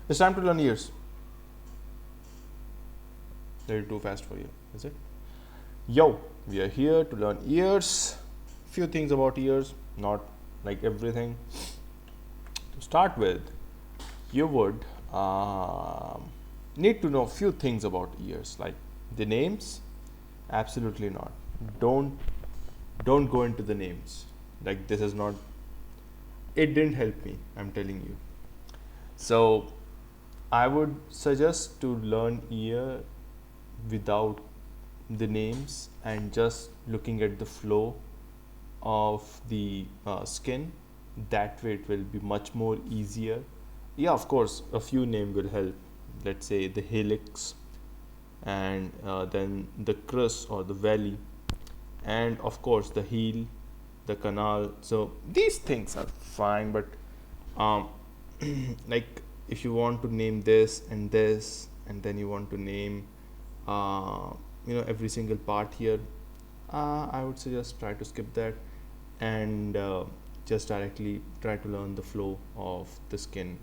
It's time to learn ears. Little too fast for you, is it? Yo, we are here to learn ears. Few things about ears, not like everything. To start with, you would need to know few things about ears, like the names. Absolutely not. Don't don't go into the names. Like this is not. It didn't help me. I'm telling you. So I would suggest to learn ear without the names and just looking at the flow of the skin. That way it will be much more easier. Yeah, of course a few name will help. Let's say the helix, and then the crus or the valley, and of course the heel, the canal. So these things are fine, but um, like if you want to name this and then you want to name every single part here, I would suggest try to skip that and just directly try to learn the flow of the skin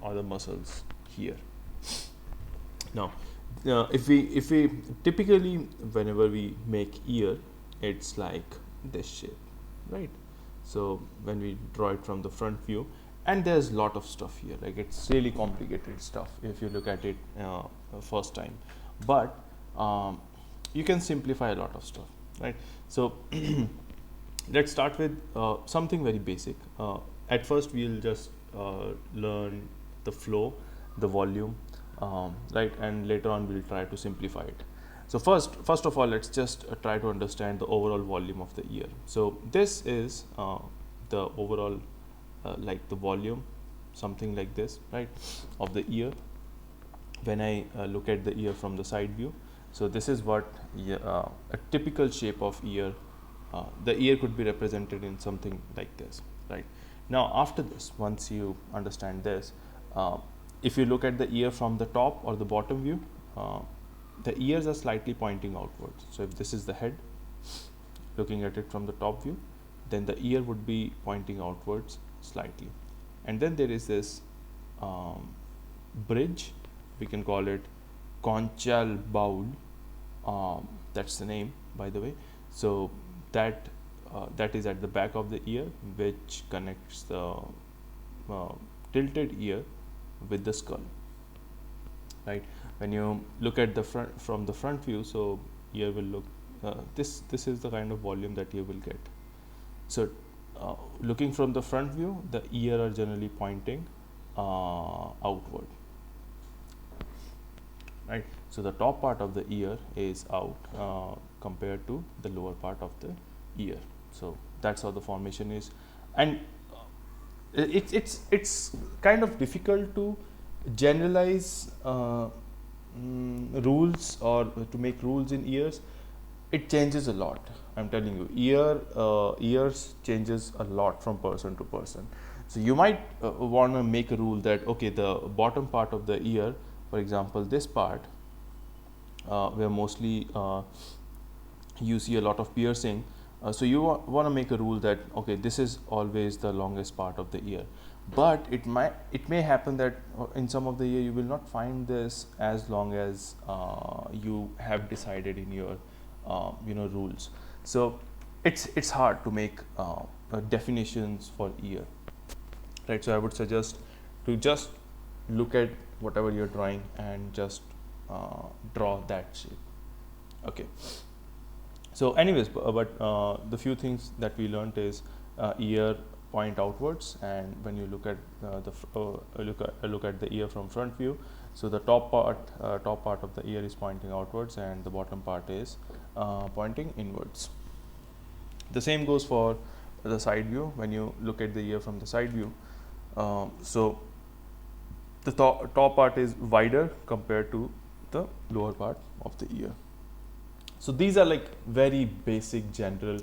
or the muscles here. Now if we typically, whenever we make ear, it's like this shape, right? So when we draw it from the front view, and there's a lot of stuff here, like it's really complicated stuff if you look at it first time, but you can simplify a lot of stuff, right? So let's start with something very basic. At first we'll just learn the flow, the volume, right, and later on we'll try to simplify it. So first of all, let's just try to understand the overall volume of the ear. So this is the overall like the volume, something like this, right, of the ear. When I look at the ear from the side view, so this is what a typical shape of ear. The ear could be represented in something like this, right? Now after this, once you understand this, if you look at the ear from the top or the bottom view, the ears are slightly pointing outwards. So if this is the head, looking at it from the top view, then the ear would be pointing outwards slightly. And then there is this bridge, we can call it conchal bowl. That's the name, by the way. So that is at the back of the ear, which connects the tilted ear with the skull, right? When you look at the front from the front view, so ear will look this is the kind of volume that you will get. So looking from the front view, the ear are generally pointing outward, right? So the top part of the ear is out compared to the lower part of the ear. So that's how the formation is, and it's kind of difficult to generalize rules or to make rules in ears. It changes a lot. I'm telling you, ears changes a lot from person to person. So you might want to make a rule that okay, the bottom part of the ear, for example, this part where mostly you see a lot of piercing. So you want to make a rule that okay, this is always the longest part of the ear, but it may happen that in some of the ear you will not find this as long as you have decided in your rules. So it's hard to make definitions for ear, right? So I would suggest to just look at whatever you're drawing and just draw that shape. Okay. So anyways, but the few things that we learned is ear point outwards, and when you look at look at the ear from front view, so the top part of the ear is pointing outwards and the bottom part is pointing inwards. The same goes for the side view. When you look at the ear from the side view, so the top part is wider compared to the lower part of the ear. So these are like very basic general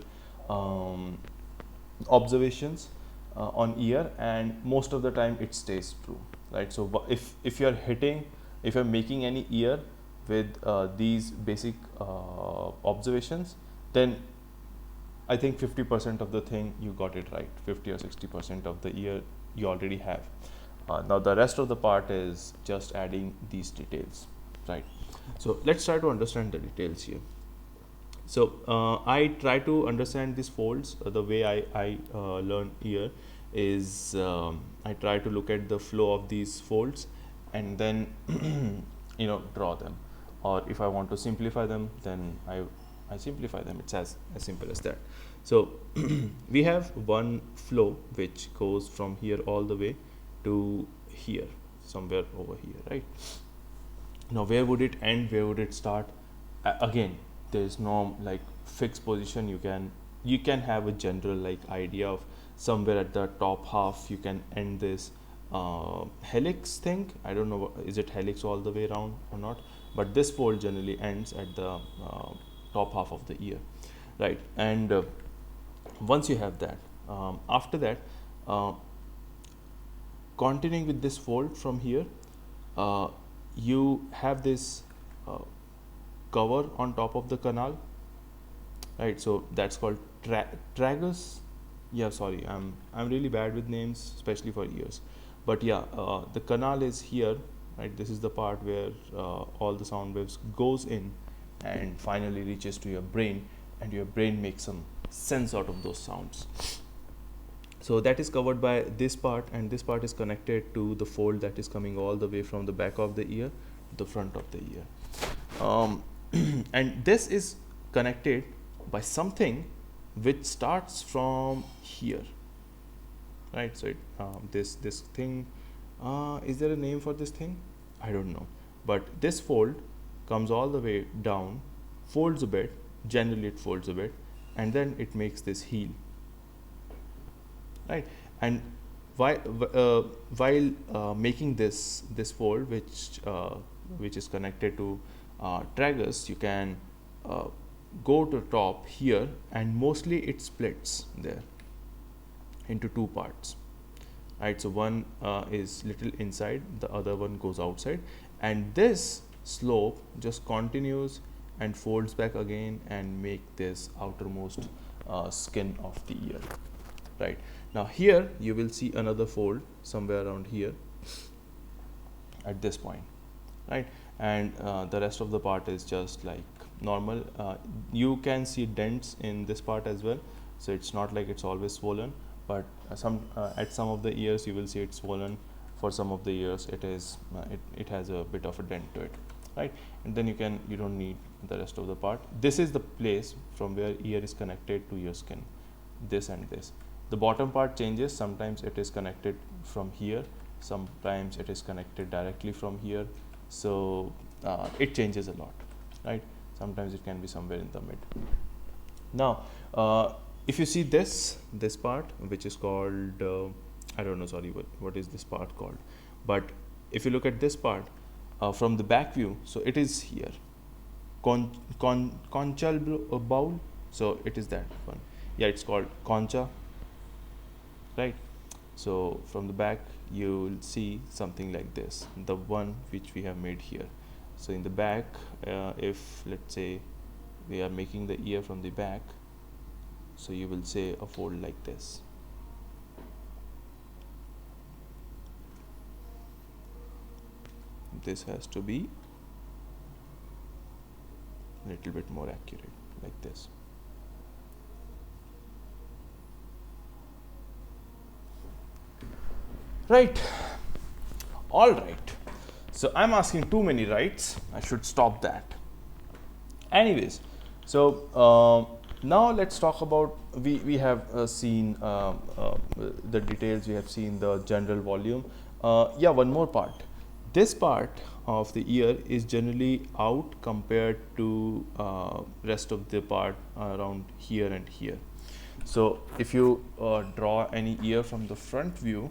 observations on ear, and most of the time it stays true, right? So if you're making any ear with these basic observations, then I think 50% of the thing you got it right. 50 or 60% of the ear you already have. Now the rest of the part is just adding these details, right? So let's try to understand the details here. So I try to understand these folds. The way I learn here is I try to look at the flow of these folds and then draw them. Or if I want to simplify them, then I simplify them. It's as simple as that. So we have one flow which goes from here all the way to here, somewhere over here, right? Now where would it end, where would it start? Again, there is no like fixed position. You can have a general like idea of somewhere at the top half you can end this helix thing. I don't know, is it helix all the way around or not, but this fold generally ends at the top half of the ear, right? And once you have that, after that, continuing with this fold from here, you have this cover on top of the canal, right? So that's called tragus. Yeah, sorry, I'm really bad with names, especially for ears. But yeah, the canal is here, right? This is the part where all the sound waves goes in and finally reaches to your brain, and your brain makes some sense out of those sounds. So that is covered by this part, and this part is connected to the fold that is coming all the way from the back of the ear to the front of the ear. And this is connected by something which starts from here, right? So this thing, is there a name for this thing? I don't know, but this fold comes all the way down, folds a bit, generally it folds a bit, and then it makes this heel, right? And while making this fold, which is connected to tragus, you can go to top here, and mostly it splits there into two parts, right? So one is little inside, the other one goes outside, and this slope just continues and folds back again and make this outermost skin of the ear, right? Now here you will see another fold somewhere around here at this point, right? And the rest of the part is just like normal. You can see dents in this part as well, so it's not like it's always swollen, but at some of the ears you will see it's swollen. For some of the ears it is it has a bit of a dent to it, right? And then you don't need the rest of the part. This is the place from where ear is connected to your skin, this and this. The bottom part changes. Sometimes it is connected from here, sometimes it is connected directly from here, so it changes a lot, right? Sometimes it can be somewhere in the mid. Now if you see this part, which is called I don't know, sorry, what is this part called, but if you look at this part from the back view, so it is here, conchal bowl, so it is that one. Yeah, it's called concha, right? So from the back you will see something like this, the one which we have made here. So in the back, if let's say we are making the ear from the back, so you will say a fold like this. This has to be a little bit more accurate, like this. Right. All right. So I'm asking too many rights. I should stop that. Anyways, so now let's talk about, we have seen the details, we have seen the general volume. Yeah, one more part. This part of the ear is generally out compared to rest of the part around here and here. So if you draw any ear from the front view,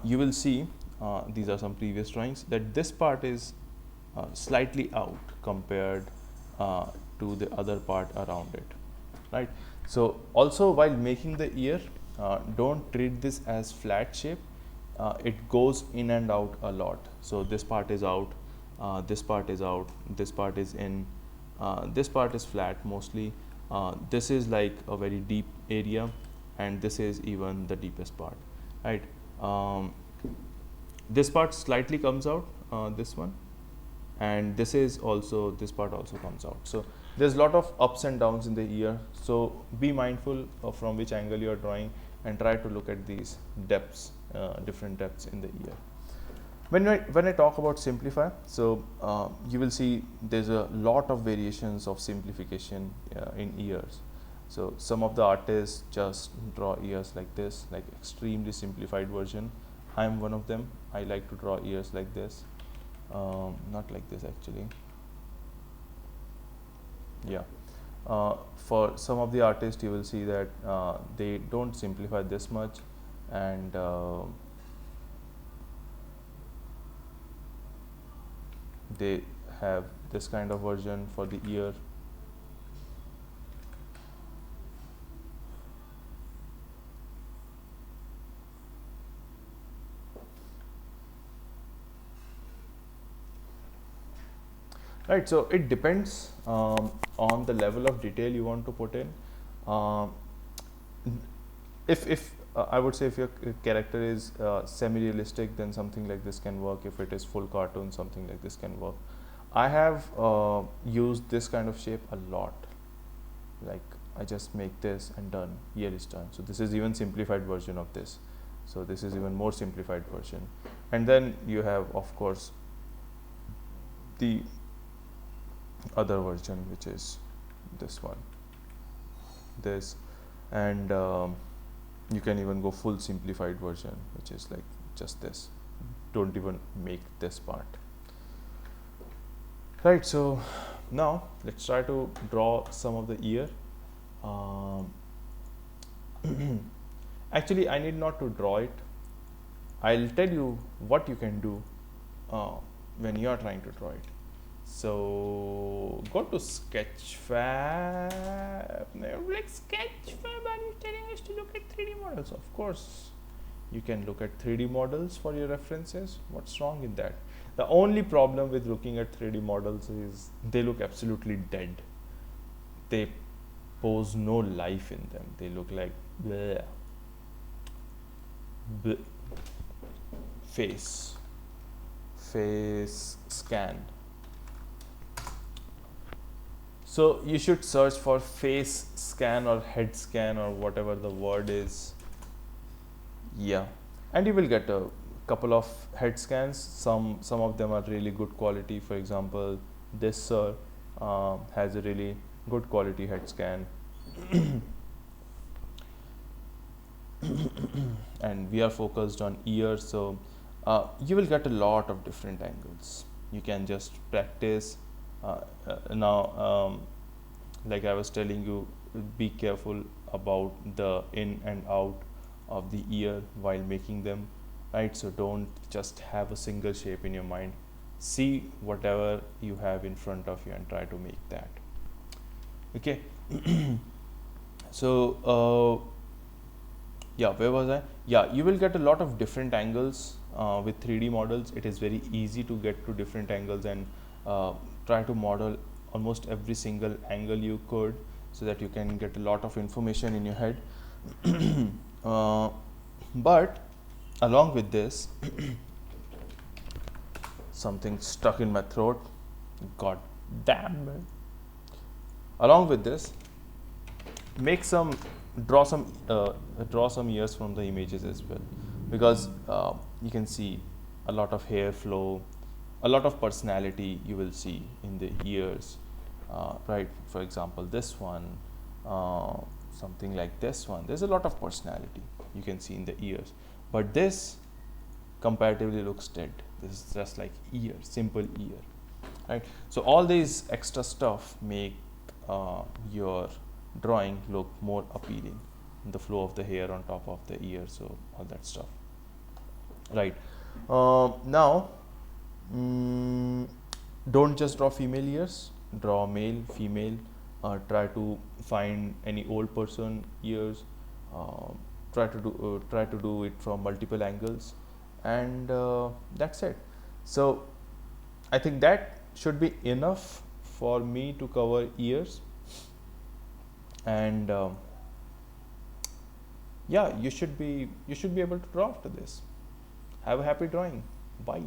you will see, these are some previous drawings, that this part is slightly out compared to the other part around it, right? So also while making the ear, don't treat this as flat shape. It goes in and out a lot. So this part is out, this part is out, this part is in, this part is flat mostly, this is like a very deep area, and this is even the deepest part, right? Um, this part slightly comes out, this one, and this part also comes out. So there's a lot of ups and downs in the ear. So be mindful of from which angle you are drawing, and try to look at these depths, different depths in the ear. When I talk about simplify, so you will see there's a lot of variations of simplification in ears. So some of the artists just draw ears like this, like extremely simplified version. I am one of them. I like to draw ears like this, not like this actually. Yeah. For some of the artists, you will see that they don't simplify this much, and they have this kind of version for the ear. Right, so it depends on the level of detail you want to put in. Um, if I would say if your character is semi-realistic, then something like this can work. If it is full cartoon, something like this can work. I have used this kind of shape a lot. Like I just make this and done, ear is done. So this is even simplified version of this. So this is even more simplified version. And then you have, of course, the other version, which is this one, this, and you can even go full simplified version, which is like just this. Don't even make this part. Right, so now let's try to draw some of the ear. Actually, I need not to draw it. I'll tell you what you can do when you are trying to draw it. So go to Sketchfab. Like Sketchfab, are you telling us to look at 3D models? Of course, you can look at 3D models for your references. What's wrong in that? The only problem with looking at 3D models is they look absolutely dead. They pose no life in them. They look like bleh. Bleh. Face scan. So you should search for face scan or head scan or whatever the word is. Yeah, and you will get a couple of head scans. Some of them are really good quality. For example, this sir has a really good quality head scan. And we are focused on ears, so you will get a lot of different angles. You can just practice. Now, like I was telling you, be careful about the in and out of the ear while making them, right? So don't just have a single shape in your mind. See whatever you have in front of you and try to make that. Okay. So yeah, where was I? Yeah, you will get a lot of different angles with 3D models. It is very easy to get to different angles and try to model almost every single angle you could, so that you can get a lot of information in your head. But along with this, something stuck in my throat. God damn it. Along with this, draw some ears from the images as well, because you can see a lot of hair flow, a lot of personality you will see in the ears, right? For example, this one, something like this one, there's a lot of personality you can see in the ears, but this comparatively looks dead. This is just like ear, simple ear, right? So all these extra stuff make your drawing look more appealing. The flow of the hair on top of the ear, so all that stuff, right? Now, don't just draw female ears, draw male, female. Try to find any old person ears. Try to do it from multiple angles, and that's it. So I think that should be enough for me to cover ears. And yeah, you should be able to draw after this. Have a happy drawing. Bye.